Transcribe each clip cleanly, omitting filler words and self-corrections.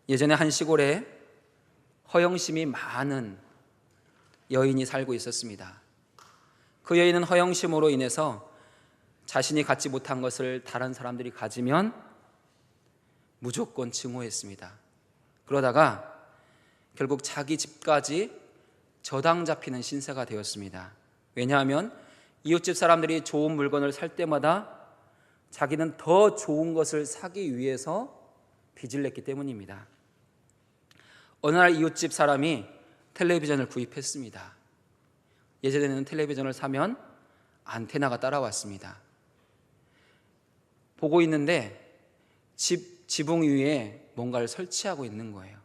예전에 한 시골에 허영심이 많은 여인이 살고 있었습니다. 그 여인은 허영심으로 인해서 자신이 갖지 못한 것을 다른 사람들이 가지면 무조건 증오했습니다. 그러다가 결국 자기 집까지 저당 잡히는 신세가 되었습니다. 왜냐하면 이웃집 사람들이 좋은 물건을 살 때마다 자기는 더 좋은 것을 사기 위해서 빚을 냈기 때문입니다. 어느 날 이웃집 사람이 텔레비전을 구입했습니다. 예전에는 텔레비전을 사면 안테나가 따라왔습니다. 보고 있는데 지붕 위에 뭔가를 설치하고 있는 거예요.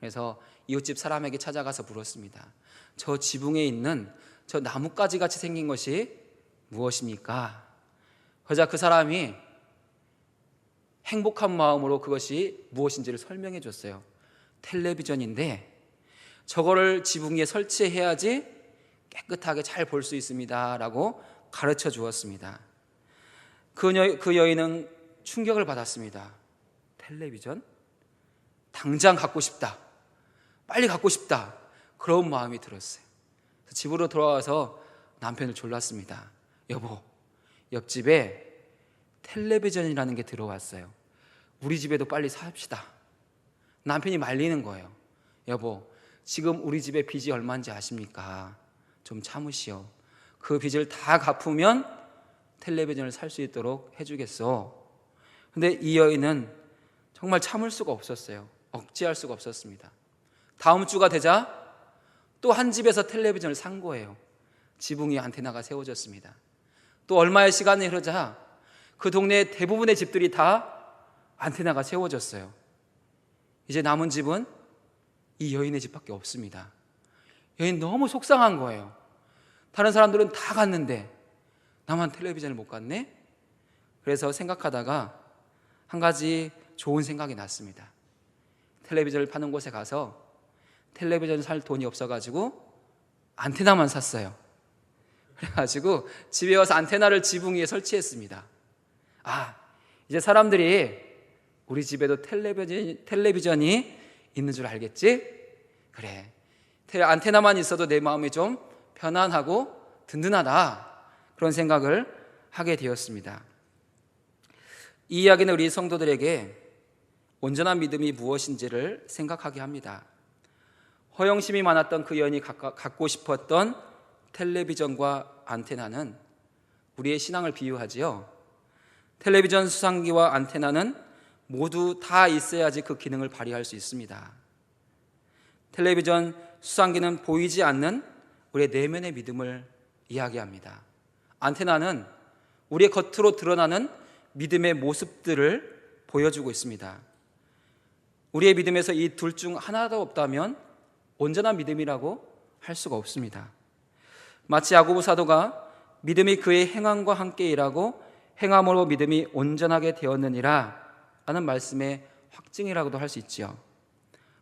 그래서 이웃집 사람에게 찾아가서 물었습니다. 저 지붕에 있는 저 나뭇가지 같이 생긴 것이 무엇입니까? 그러자 그 사람이 행복한 마음으로 그것이 무엇인지를 설명해 줬어요. 텔레비전인데 저거를 지붕 위에 설치해야지 깨끗하게 잘 볼 수 있습니다 라고 가르쳐 주었습니다. 그 여인은 충격을 받았습니다. 텔레비전? 당장 갖고 싶다, 빨리 갖고 싶다, 그런 마음이 들었어요. 집으로 돌아와서 남편을 졸랐습니다. 여보, 옆집에 텔레비전이라는 게 들어왔어요. 우리 집에도 빨리 삽시다. 남편이 말리는 거예요. 여보, 지금 우리 집에 빚이 얼마인지 아십니까? 좀 참으시오. 그 빚을 다 갚으면 텔레비전을 살 수 있도록 해주겠어. 근데 이 여인은 정말 참을 수가 없었어요. 억제할 수가 없었습니다. 다음 주가 되자 또 한 집에서 텔레비전을 산 거예요. 지붕 위에 안테나가 세워졌습니다. 또 얼마의 시간이 흐르자 그 동네 대부분의 집들이 다 안테나가 세워졌어요. 이제 남은 집은 이 여인의 집밖에 없습니다. 여인 너무 속상한 거예요. 다른 사람들은 다 갔는데 나만 텔레비전을 못 갔네? 그래서 생각하다가 한 가지 좋은 생각이 났습니다. 텔레비전을 파는 곳에 가서 텔레비전 살 돈이 없어가지고 안테나만 샀어요. 그래가지고 집에 와서 안테나를 지붕 위에 설치했습니다. 이제 사람들이 우리 집에도 텔레비전이 있는 줄 알겠지? 그래, 안테나만 있어도 내 마음이 좀 편안하고 든든하다, 그런 생각을 하게 되었습니다. 이 이야기는 우리 성도들에게 온전한 믿음이 무엇인지를 생각하게 합니다. 허영심이 많았던 그 여인이 갖고 싶었던 텔레비전과 안테나는 우리의 신앙을 비유하지요. 텔레비전, 수상기와 안테나는 모두 다 있어야지 그 기능을 발휘할 수 있습니다. 텔레비전, 수상기는 보이지 않는 우리의 내면의 믿음을 이야기합니다. 안테나는 우리의 겉으로 드러나는 믿음의 모습들을 보여주고 있습니다. 우리의 믿음에서 이 둘 중 하나도 없다면 온전한 믿음이라고 할 수가 없습니다. 마치 야고보 사도가 믿음이 그의 행함과 함께 일하고 행함으로 믿음이 온전하게 되었느니라 라는 말씀의 확증이라고도 할 수 있지요.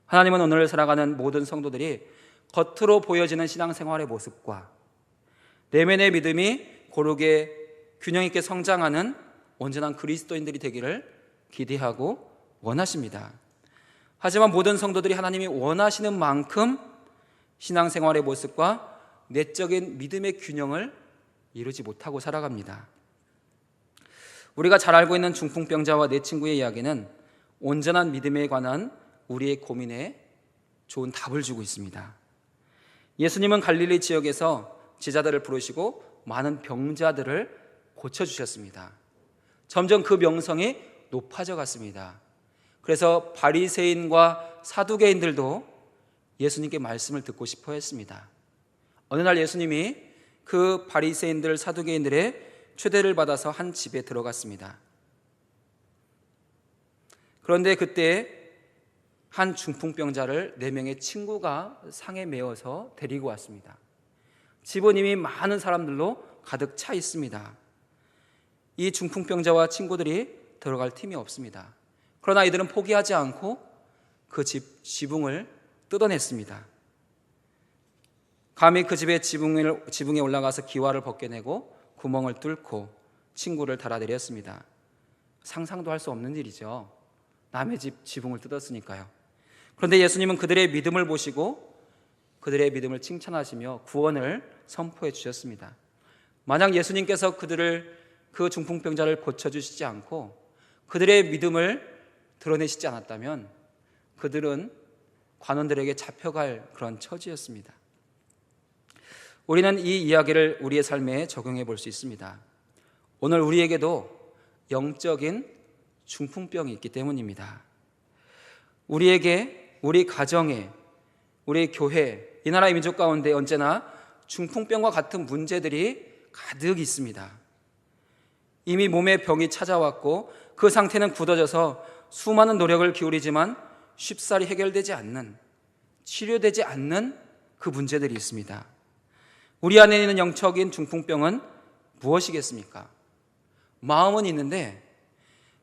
하나님은 오늘 살아가는 모든 성도들이 겉으로 보여지는 신앙생활의 모습과 내면의 믿음이 고르게 균형 있게 성장하는 온전한 그리스도인들이 되기를 기대하고 원하십니다. 하지만 모든 성도들이 하나님이 원하시는 만큼 신앙생활의 모습과 내적인 믿음의 균형을 이루지 못하고 살아갑니다. 우리가 잘 알고 있는 중풍병자와 내 친구의 이야기는 온전한 믿음에 관한 우리의 고민에 좋은 답을 주고 있습니다. 예수님은 갈릴리 지역에서 제자들을 부르시고 많은 병자들을 고쳐주셨습니다. 점점 그 명성이 높아져 갔습니다. 그래서 바리새인과 사두개인들도 예수님께 말씀을 듣고 싶어 했습니다. 어느 날 예수님이 그 바리새인들, 사두개인들의 초대를 받아서 한 집에 들어갔습니다. 그런데 그때 한 중풍병자를 4명의 친구가 상에 메어서 데리고 왔습니다. 집은 이미 많은 사람들로 가득 차 있습니다. 이 중풍병자와 친구들이 들어갈 틈이 없습니다. 그러나 이들은 포기하지 않고 그 지붕을 뜯어냈습니다. 감히 그 집의 지붕에 올라가서 기와를 벗겨내고 구멍을 뚫고 친구를 달아내렸습니다. 상상도 할 수 없는 일이죠. 남의 집 지붕을 뜯었으니까요. 그런데 예수님은 그들의 믿음을 보시고 그들의 믿음을 칭찬하시며 구원을 선포해 주셨습니다. 만약 예수님께서 그 중풍병자를 고쳐주시지 않고 그들의 믿음을 드러내시지 않았다면 그들은 관원들에게 잡혀갈 그런 처지였습니다. 우리는 이 이야기를 우리의 삶에 적용해 볼 수 있습니다. 오늘 우리에게도 영적인 중풍병이 있기 때문입니다. 우리에게, 우리 가정에, 우리 교회, 이 나라의 민족 가운데 언제나 중풍병과 같은 문제들이 가득 있습니다. 이미 몸에 병이 찾아왔고 그 상태는 굳어져서 수많은 노력을 기울이지만 쉽사리 해결되지 않는, 치료되지 않는 그 문제들이 있습니다. 우리 안에 있는 영적인 중풍병은 무엇이겠습니까? 마음은 있는데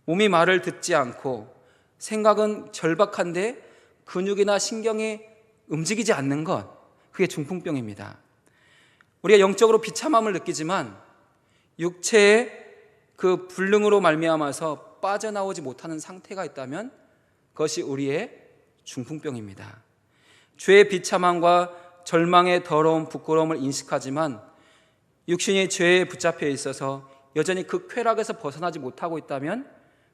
몸이 말을 듣지 않고 생각은 절박한데 근육이나 신경이 움직이지 않는 것, 그게 중풍병입니다. 우리가 영적으로 비참함을 느끼지만 육체의 그 불능으로 말미암아서 빠져나오지 못하는 상태가 있다면 그것이 우리의 중풍병입니다. 죄의 비참함과 절망의 더러움, 부끄러움을 인식하지만 육신이 죄에 붙잡혀 있어서 여전히 그 쾌락에서 벗어나지 못하고 있다면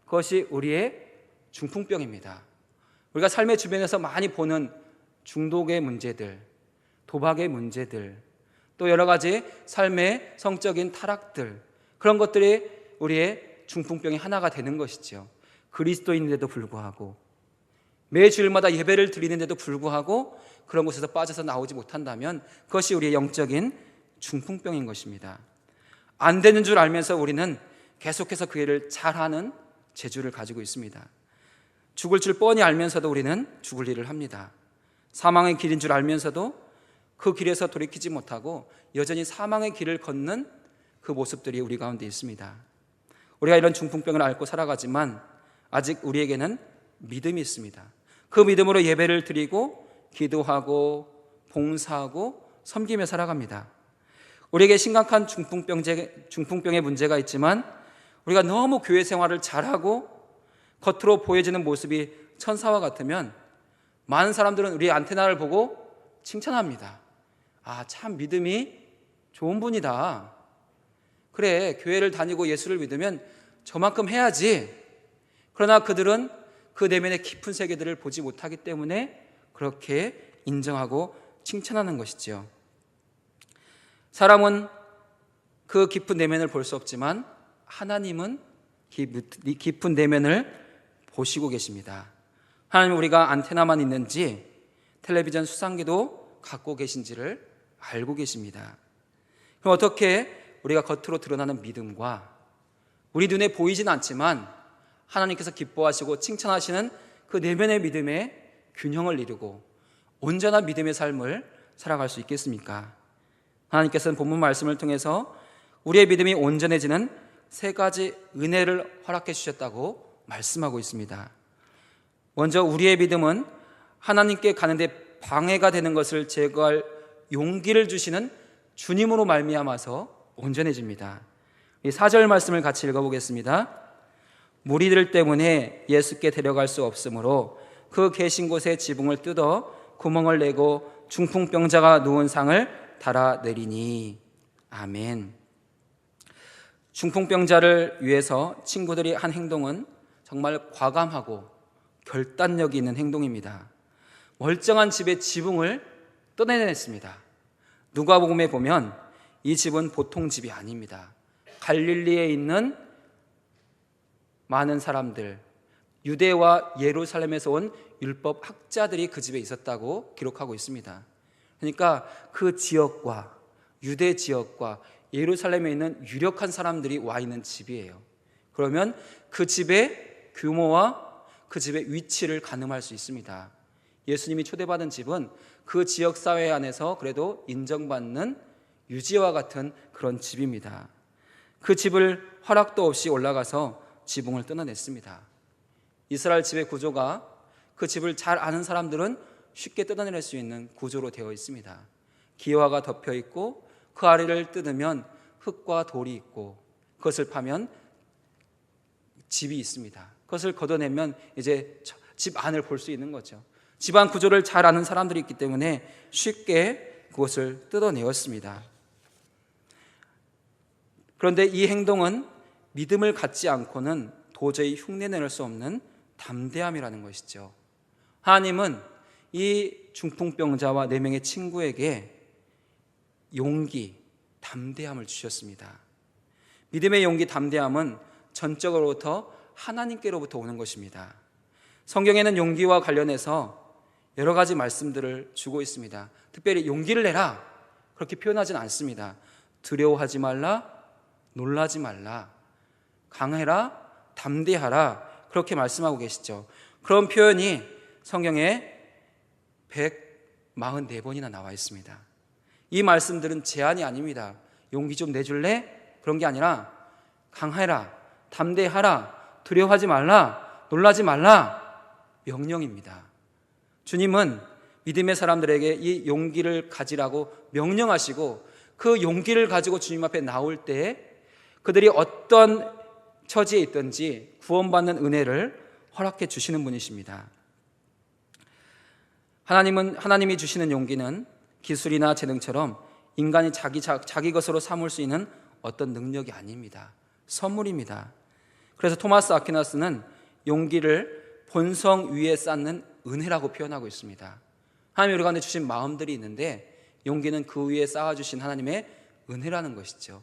그것이 우리의 중풍병입니다. 우리가 삶의 주변에서 많이 보는 중독의 문제들, 도박의 문제들, 또 여러 가지 삶의 성적인 타락들, 그런 것들이 우리의 중풍병의 하나가 되는 것이죠. 그리스도인인데도 불구하고, 매 주일마다 예배를 드리는데도 불구하고 그런 곳에서 빠져서 나오지 못한다면 그것이 우리의 영적인 중풍병인 것입니다. 안 되는 줄 알면서 우리는 계속해서 그 일을 잘하는 재주를 가지고 있습니다. 죽을 줄 뻔히 알면서도 우리는 죽을 일을 합니다. 사망의 길인 줄 알면서도 그 길에서 돌이키지 못하고 여전히 사망의 길을 걷는 그 모습들이 우리 가운데 있습니다. 우리가 이런 중풍병을 앓고 살아가지만 아직 우리에게는 믿음이 있습니다. 그 믿음으로 예배를 드리고 기도하고 봉사하고 섬기며 살아갑니다. 우리에게 심각한 중풍병의 문제가 있지만 우리가 너무 교회 생활을 잘하고 겉으로 보여지는 모습이 천사와 같으면 많은 사람들은 우리 안테나를 보고 칭찬합니다. 아, 참 믿음이 좋은 분이다. 그래, 교회를 다니고 예수를 믿으면 저만큼 해야지. 그러나 그들은 그 내면의 깊은 세계들을 보지 못하기 때문에 그렇게 인정하고 칭찬하는 것이지요. 사람은 그 깊은 내면을 볼 수 없지만 하나님은 깊은 내면을 보시고 계십니다. 하나님은 우리가 안테나만 있는지 텔레비전 수상기도 갖고 계신지를 알고 계십니다. 그럼 어떻게 우리가 겉으로 드러나는 믿음과 우리 눈에 보이진 않지만 하나님께서 기뻐하시고 칭찬하시는 그 내면의 믿음의 균형을 이루고 온전한 믿음의 삶을 살아갈 수 있겠습니까? 하나님께서는 본문 말씀을 통해서 우리의 믿음이 온전해지는 세 가지 은혜를 허락해 주셨다고 말씀하고 있습니다. 먼저 우리의 믿음은 하나님께 가는데 방해가 되는 것을 제거할 용기를 주시는 주님으로 말미암아서 온전해집니다. 이 4절 말씀을 같이 읽어보겠습니다. 무리들 때문에 예수께 데려갈 수 없으므로 그 계신 곳에 지붕을 뜯어 구멍을 내고 중풍병자가 누운 상을 달아내리니. 아멘. 중풍병자를 위해서 친구들이 한 행동은 정말 과감하고 결단력이 있는 행동입니다. 멀쩡한 집의 지붕을 뜯어냈습니다. 누가복음에 보면 이 집은 보통 집이 아닙니다. 갈릴리에 있는 많은 사람들, 유대와 예루살렘에서 온 율법 학자들이 그 집에 있었다고 기록하고 있습니다. 그러니까 그 지역과 유대 지역과 예루살렘에 있는 유력한 사람들이 와 있는 집이에요. 그러면 그 집의 규모와 그 집의 위치를 가늠할 수 있습니다. 예수님이 초대받은 집은 그 지역 사회 안에서 그래도 인정받는 유지와 같은 그런 집입니다. 그 집을 허락도 없이 올라가서 지붕을 뜯어냈습니다. 이스라엘 집의 구조가 그 집을 잘 아는 사람들은 쉽게 뜯어낼 수 있는 구조로 되어 있습니다. 기와가 덮여 있고 그 아래를 뜯으면 흙과 돌이 있고 그것을 파면 집이 있습니다. 그것을 걷어내면 이제 집 안을 볼 수 있는 거죠. 집안 구조를 잘 아는 사람들이 있기 때문에 쉽게 그것을 뜯어내었습니다. 그런데 이 행동은 믿음을 갖지 않고는 도저히 흉내낼 수 없는 담대함이라는 것이죠. 하나님은 이 중풍병자와 4명의 친구에게 용기, 담대함을 주셨습니다. 믿음의 용기, 담대함은 전적으로부터 하나님께로부터 오는 것입니다. 성경에는 용기와 관련해서 여러 가지 말씀들을 주고 있습니다. 특별히 용기를 내라 그렇게 표현하지는 않습니다. 두려워하지 말라, 놀라지 말라, 강해라, 담대하라 그렇게 말씀하고 계시죠. 그런 표현이 성경에 144번이나 나와 있습니다. 이 말씀들은 제안이 아닙니다. 용기 좀 내줄래? 그런 게 아니라 강해라, 담대하라, 두려워하지 말라, 놀라지 말라 명령입니다. 주님은 믿음의 사람들에게 이 용기를 가지라고 명령하시고 그 용기를 가지고 주님 앞에 나올 때 그들이 어떤 처지에 있든지 구원받는 은혜를 허락해 주시는 분이십니다. 하나님이 주시는 용기는 기술이나 재능처럼 인간이 자기 것으로 삼을 수 있는 어떤 능력이 아닙니다. 선물입니다. 그래서 토마스 아퀴나스는 용기를 본성 위에 쌓는 은혜라고 표현하고 있습니다. 하나님이 우리 가운데 주신 마음들이 있는데 용기는 그 위에 쌓아주신 하나님의 은혜라는 것이죠.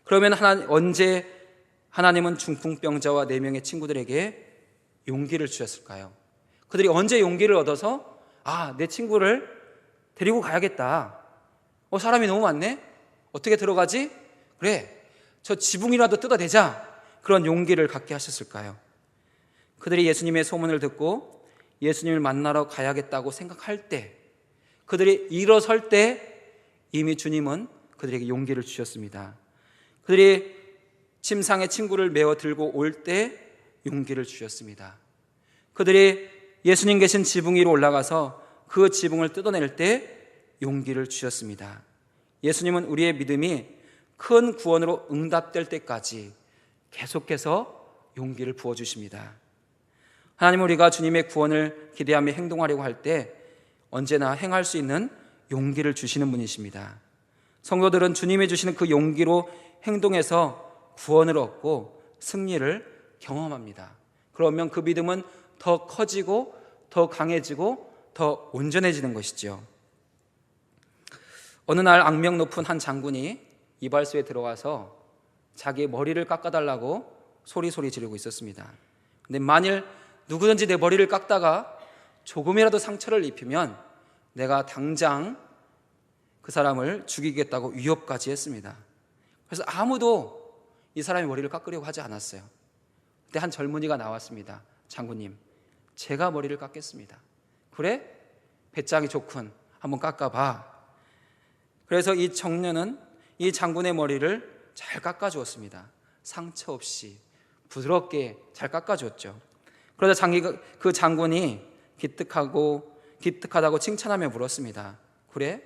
그러면 언제 하나님은 중풍병자와 4명의 친구들에게 용기를 주셨을까요? 그들이 언제 용기를 얻어서 내 친구를 데리고 가야겠다. 사람이 너무 많네? 어떻게 들어가지? 그래, 저 지붕이라도 뜯어내자. 그런 용기를 갖게 하셨을까요? 그들이 예수님의 소문을 듣고 예수님을 만나러 가야겠다고 생각할 때, 그들이 일어설 때 이미 주님은 그들에게 용기를 주셨습니다. 그들이 침상에 친구를 메어 들고 올 때 용기를 주셨습니다. 그들이 예수님 계신 지붕 위로 올라가서 그 지붕을 뜯어낼 때 용기를 주셨습니다. 예수님은 우리의 믿음이 큰 구원으로 응답될 때까지 계속해서 용기를 부어주십니다. 하나님은 우리가 주님의 구원을 기대하며 행동하려고 할 때 언제나 행할 수 있는 용기를 주시는 분이십니다. 성도들은 주님이 주시는 그 용기로 행동해서 구원을 얻고 승리를 경험합니다. 그러면 그 믿음은 더 커지고 더 강해지고 더 온전해지는 것이죠. 어느 날 악명 높은 한 장군이 이발소에 들어와서 자기의 머리를 깎아달라고 소리 지르고 있었습니다. 근데 만일 누구든지 내 머리를 깎다가 조금이라도 상처를 입히면 내가 당장 그 사람을 죽이겠다고 위협까지 했습니다. 그래서 아무도 이 사람의 머리를 깎으려고 하지 않았어요. 그때 한 젊은이가 나왔습니다. 장군님, 제가 머리를 깎겠습니다. 그래? 배짱이 좋군. 한번 깎아봐. 그래서 이 청년은 이 장군의 머리를 잘 깎아주었습니다. 상처 없이 부드럽게 잘 깎아주었죠. 그러자 그 장군이 기특하다고 칭찬하며 물었습니다. 그래?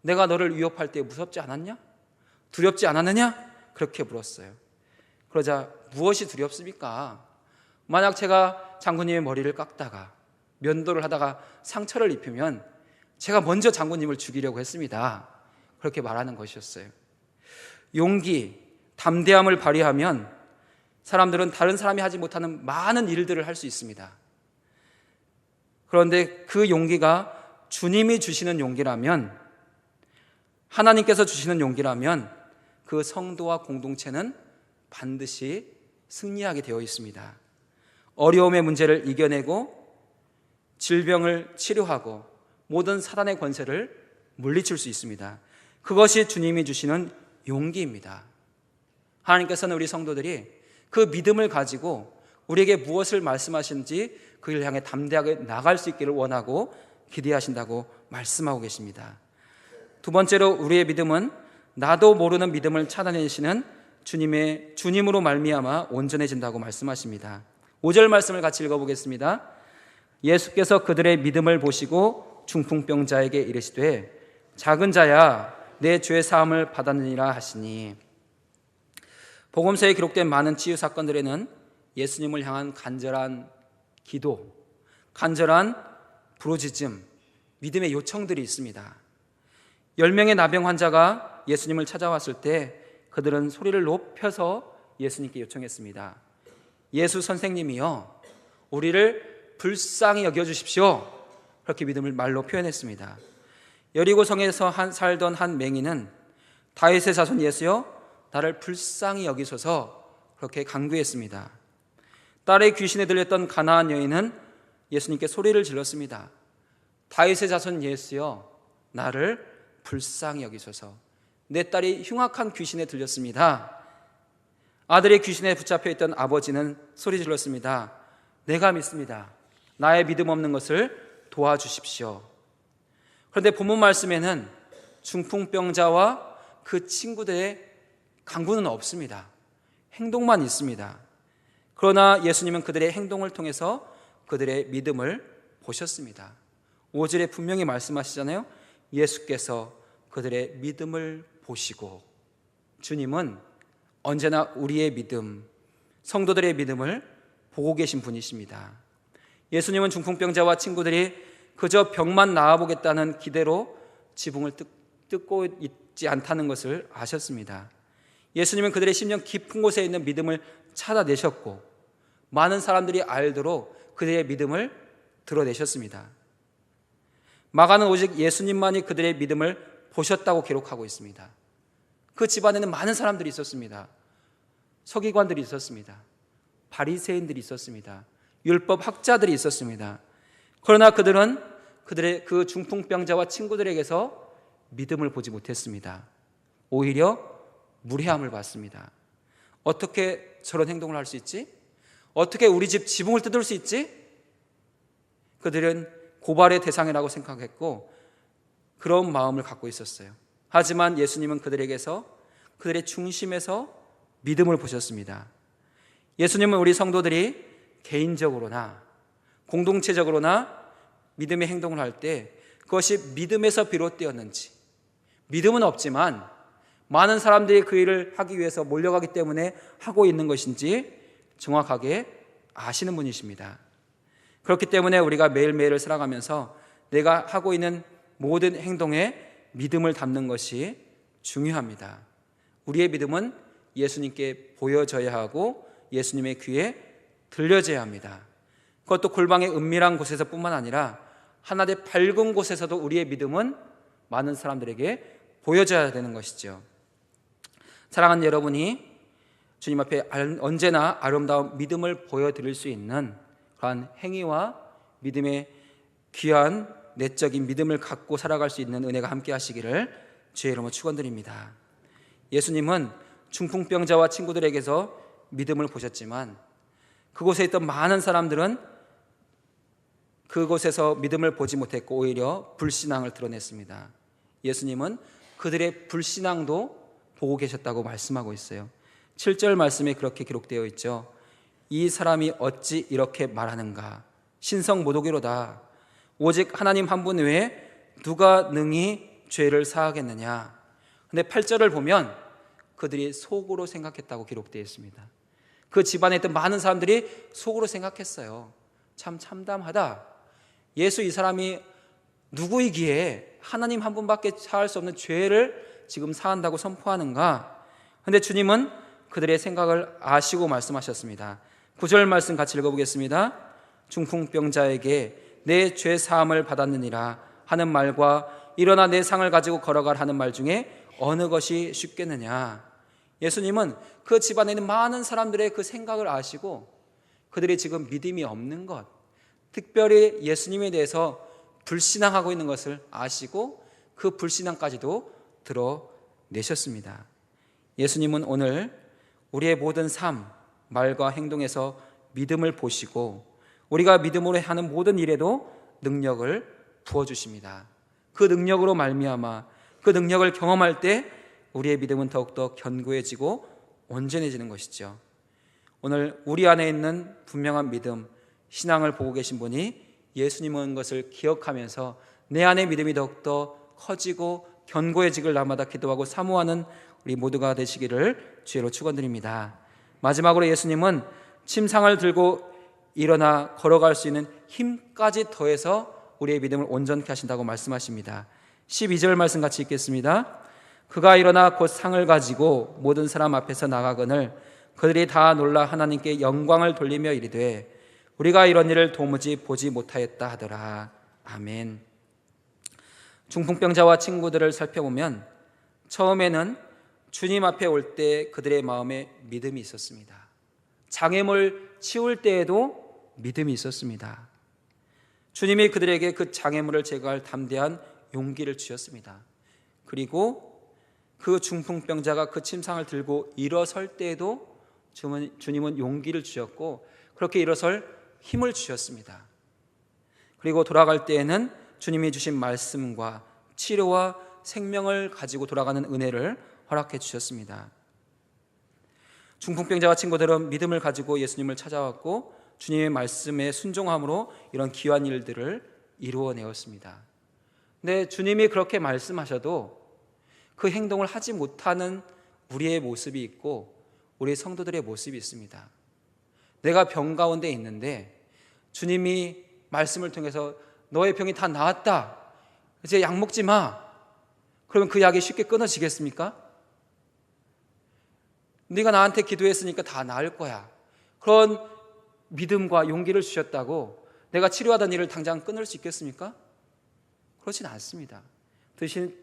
내가 너를 위협할 때 무섭지 않았냐? 두렵지 않았느냐? 그렇게 물었어요. 그러자 무엇이 두렵습니까? 만약 제가 장군님의 머리를 깎다가 면도를 하다가 상처를 입히면 제가 먼저 장군님을 죽이려고 했습니다. 그렇게 말하는 것이었어요. 용기, 담대함을 발휘하면 사람들은 다른 사람이 하지 못하는 많은 일들을 할 수 있습니다. 그런데 그 용기가 주님이 주시는 용기라면, 하나님께서 주시는 용기라면 그 성도와 공동체는 반드시 승리하게 되어 있습니다. 어려움의 문제를 이겨내고 질병을 치료하고 모든 사단의 권세를 물리칠 수 있습니다. 그것이 주님이 주시는 용기입니다. 하나님께서는 우리 성도들이 그 믿음을 가지고 우리에게 무엇을 말씀하시는지 그를 향해 담대하게 나갈 수 있기를 원하고 기대하신다고 말씀하고 계십니다. 두 번째로 우리의 믿음은 나도 모르는 믿음을 찾아내시는 주님으로 말미암아 온전해진다고 말씀하십니다. 5절 말씀을 같이 읽어보겠습니다. 예수께서 그들의 믿음을 보시고 중풍병자에게 이르시되 작은 자야 내 죄 사함을 받았느니라 하시니, 복음서에 기록된 많은 치유 사건들에는 예수님을 향한 간절한 기도, 간절한 부르짖음, 믿음의 요청들이 있습니다. 10명의 나병 환자가 예수님을 찾아왔을 때 그들은 소리를 높여서 예수님께 요청했습니다. 예수 선생님이여, 우리를 불쌍히 여겨주십시오. 그렇게 믿음을 말로 표현했습니다. 여리고성에서 살던 한 맹인은 다윗의 자손 예수여, 나를 불쌍히 여기소서, 그렇게 간구했습니다. 딸의 귀신에 들렸던 가나안 여인은 예수님께 소리를 질렀습니다. 다윗의 자손 예수여, 나를 불쌍히 여기소서. 내 딸이 흉악한 귀신에 들렸습니다. 아들의 귀신에 붙잡혀 있던 아버지는 소리 질렀습니다. 내가 믿습니다. 나의 믿음 없는 것을 도와주십시오. 그런데 본문 말씀에는 중풍병자와 그 친구들의 간구는 없습니다. 행동만 있습니다. 그러나 예수님은 그들의 행동을 통해서 그들의 믿음을 보셨습니다. 5절에 분명히 말씀하시잖아요. 예수께서 그들의 믿음을 보시고, 주님은 언제나 우리의 믿음, 성도들의 믿음을 보고 계신 분이십니다. 예수님은 중풍병자와 친구들이 그저 병만 나아보겠다는 기대로 지붕을 뜯고 있지 않다는 것을 아셨습니다. 예수님은 그들의 심령 깊은 곳에 있는 믿음을 찾아내셨고, 많은 사람들이 알도록 그들의 믿음을 드러내셨습니다. 마가는 오직 예수님만이 그들의 믿음을 보셨다고 기록하고 있습니다. 그 집안에는 많은 사람들이 있었습니다. 서기관들이 있었습니다. 바리새인들이 있었습니다. 율법 학자들이 있었습니다. 그러나 그들은 그들의 그 중풍병자와 친구들에게서 믿음을 보지 못했습니다. 오히려 무례함을 받습니다. 어떻게 저런 행동을 할 수 있지? 어떻게 우리 집 지붕을 뜯을 수 있지? 그들은 고발의 대상이라고 생각했고 그런 마음을 갖고 있었어요. 하지만 예수님은 그들에게서, 그들의 중심에서 믿음을 보셨습니다. 예수님은 우리 성도들이 개인적으로나 공동체적으로나 믿음의 행동을 할 때 그것이 믿음에서 비롯되었는지, 믿음은 없지만 많은 사람들이 그 일을 하기 위해서 몰려가기 때문에 하고 있는 것인지 정확하게 아시는 분이십니다. 그렇기 때문에 우리가 매일매일을 살아가면서 내가 하고 있는 모든 행동에 믿음을 담는 것이 중요합니다. 우리의 믿음은 예수님께 보여져야 하고 예수님의 귀에 들려져야 합니다. 그것도 골방의 은밀한 곳에서 뿐만 아니라 하나의 밝은 곳에서도 우리의 믿음은 많은 사람들에게 보여져야 되는 것이죠. 사랑하는 여러분이 주님 앞에 언제나 아름다운 믿음을 보여드릴 수 있는 그러한 행위와 믿음의 귀한 내적인 믿음을 갖고 살아갈 수 있는 은혜가 함께 하시기를 주의 이름으로 축원드립니다. 예수님은 중풍병자와 친구들에게서 믿음을 보셨지만 그곳에 있던 많은 사람들은 그곳에서 믿음을 보지 못했고 오히려 불신앙을 드러냈습니다. 예수님은 그들의 불신앙도 보고 계셨다고 말씀하고 있어요. 7절 말씀에 그렇게 기록되어 있죠. 이 사람이 어찌 이렇게 말하는가? 신성 모독이로다. 오직 하나님 한 분 외에 누가 능히 죄를 사하겠느냐? 근데 8절을 보면 그들이 속으로 생각했다고 기록되어 있습니다. 그 집안에 있던 많은 사람들이 속으로 생각했어요. 참 참담하다. 예수 이 사람이 누구이기에 하나님 한 분밖에 사할 수 없는 죄를 지금 사한다고 선포하는가? 그런데 주님은 그들의 생각을 아시고 말씀하셨습니다. 9절 말씀 같이 읽어보겠습니다. 중풍병자에게 내 죄 사함을 받았느니라 하는 말과 일어나 내 상을 가지고 걸어갈 하는 말 중에 어느 것이 쉽겠느냐? 예수님은 그 집안에 있는 많은 사람들의 그 생각을 아시고 그들이 지금 믿음이 없는 것, 특별히 예수님에 대해서 불신앙하고 있는 것을 아시고 그 불신앙까지도 드러내셨습니다. 예수님은 오늘 우리의 모든 삶, 말과 행동에서 믿음을 보시고 우리가 믿음으로 하는 모든 일에도 능력을 부어주십니다. 그 능력으로 말미암아 그 능력을 경험할 때 우리의 믿음은 더욱더 견고해지고 온전해지는 것이죠. 오늘 우리 안에 있는 분명한 믿음, 신앙을 보고 계신 분이 예수님은 것을 기억하면서 내 안의 믿음이 더욱더 커지고 견고해지길 날마다 기도하고 사모하는 우리 모두가 되시기를 주의로 축원드립니다. 마지막으로 예수님은 침상을 들고 일어나 걸어갈 수 있는 힘까지 더해서 우리의 믿음을 온전케 하신다고 말씀하십니다. 12절 말씀 같이 읽겠습니다. 그가 일어나 곧 상을 가지고 모든 사람 앞에서 나가거늘 그들이 다 놀라 하나님께 영광을 돌리며 이르되 우리가 이런 일을 도무지 보지 못하였다 하더라. 아멘. 중풍병자와 친구들을 살펴보면 처음에는 주님 앞에 올 때 그들의 마음에 믿음이 있었습니다. 장애물 치울 때에도 믿음이 있었습니다. 주님이 그들에게 그 장애물을 제거할 담대한 용기를 주셨습니다. 그리고 그 중풍병자가 그 침상을 들고 일어설 때에도 주님은 용기를 주셨고 그렇게 일어설 힘을 주셨습니다. 그리고 돌아갈 때에는 주님이 주신 말씀과 치료와 생명을 가지고 돌아가는 은혜를 허락해 주셨습니다. 중풍병자와 친구들은 믿음을 가지고 예수님을 찾아왔고 주님의 말씀에 순종함으로 이런 귀한 일들을 이루어내었습니다. 근데 주님이 그렇게 말씀하셔도 그 행동을 하지 못하는 우리의 모습이 있고 우리 성도들의 모습이 있습니다. 내가 병 가운데 있는데 주님이 말씀을 통해서 너의 병이 다 나았다, 이제 약 먹지 마. 그러면 그 약이 쉽게 끊어지겠습니까? 네가 나한테 기도했으니까 다 나을 거야. 그런 믿음과 용기를 주셨다고 내가 치료하던 일을 당장 끊을 수 있겠습니까? 그렇진 않습니다. 대신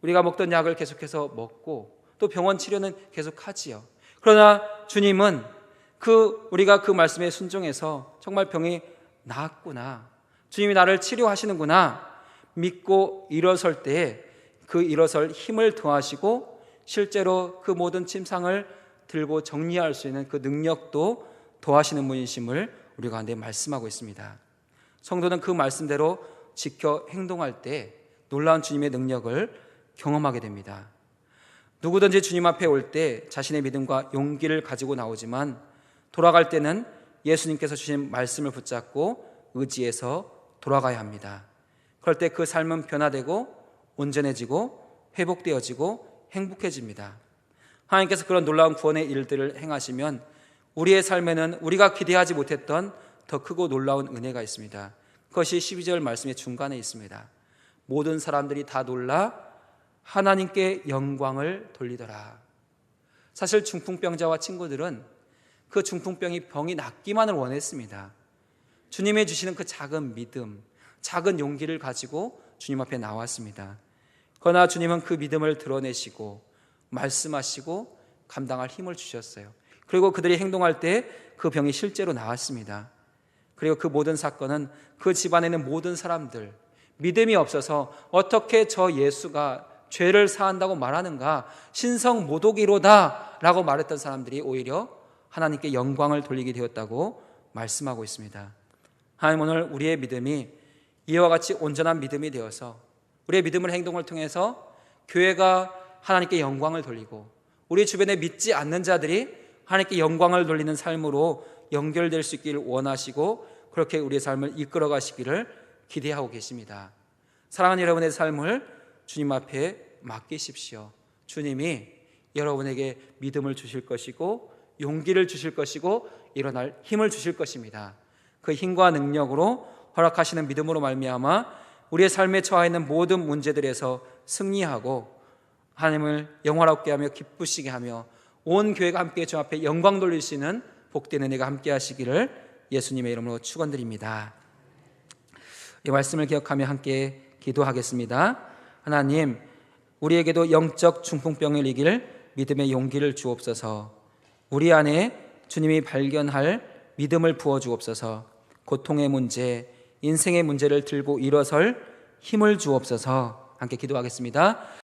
우리가 먹던 약을 계속해서 먹고 또 병원 치료는 계속하지요. 그러나 주님은 우리가 그 말씀에 순종해서 정말 병이 나았구나, 주님이 나를 치료하시는구나 믿고 일어설 때에 그 일어설 힘을 더하시고 실제로 그 모든 침상을 들고 정리할 수 있는 그 능력도 더하시는 분이심을 우리 가운데 말씀하고 있습니다. 성도는 그 말씀대로 지켜 행동할 때 놀라운 주님의 능력을 경험하게 됩니다. 누구든지 주님 앞에 올 때 자신의 믿음과 용기를 가지고 나오지만 돌아갈 때는 예수님께서 주신 말씀을 붙잡고 의지해서 돌아가야 합니다. 그럴 때 그 삶은 변화되고 온전해지고 회복되어지고 행복해집니다. 하나님께서 그런 놀라운 구원의 일들을 행하시면 우리의 삶에는 우리가 기대하지 못했던 더 크고 놀라운 은혜가 있습니다. 그것이 12절 말씀의 중간에 있습니다. 모든 사람들이 다 놀라 하나님께 영광을 돌리더라. 사실 중풍병자와 친구들은 그 중풍병이 병이 낫기만을 원했습니다. 주님이 주시는 그 작은 믿음, 작은 용기를 가지고 주님 앞에 나왔습니다. 그러나 주님은 그 믿음을 드러내시고 말씀하시고 감당할 힘을 주셨어요. 그리고 그들이 행동할 때 그 병이 실제로 나았습니다. 그리고 그 모든 사건은 그 집안에 있는 모든 사람들, 믿음이 없어서 어떻게 저 예수가 죄를 사한다고 말하는가, 신성모독이로다 라고 말했던 사람들이 오히려 하나님께 영광을 돌리게 되었다고 말씀하고 있습니다. 하나님, 오늘 우리의 믿음이 이와 같이 온전한 믿음이 되어서 우리의 믿음을 행동을 통해서 교회가 하나님께 영광을 돌리고 우리 주변에 믿지 않는 자들이 하나님께 영광을 돌리는 삶으로 연결될 수 있기를 원하시고 그렇게 우리의 삶을 이끌어 가시기를 기대하고 계십니다. 사랑하는 여러분의 삶을 주님 앞에 맡기십시오. 주님이 여러분에게 믿음을 주실 것이고 용기를 주실 것이고 일어날 힘을 주실 것입니다. 그 힘과 능력으로 허락하시는 믿음으로 말미암아 우리의 삶에 처해 있는 모든 문제들에서 승리하고 하나님을 영화롭게 하며 기쁘시게 하며 온 교회가 함께 주 앞에 영광 돌리시는 복된 은혜가 함께 하시기를 예수님의 이름으로 축원드립니다. 이 말씀을 기억하며 함께 기도하겠습니다. 하나님, 우리에게도 영적 중풍병을 이길 믿음의 용기를 주옵소서. 우리 안에 주님이 발견할 믿음을 부어주옵소서. 고통의 문제, 인생의 문제를 들고 일어설 힘을 주옵소서. 함께 기도하겠습니다.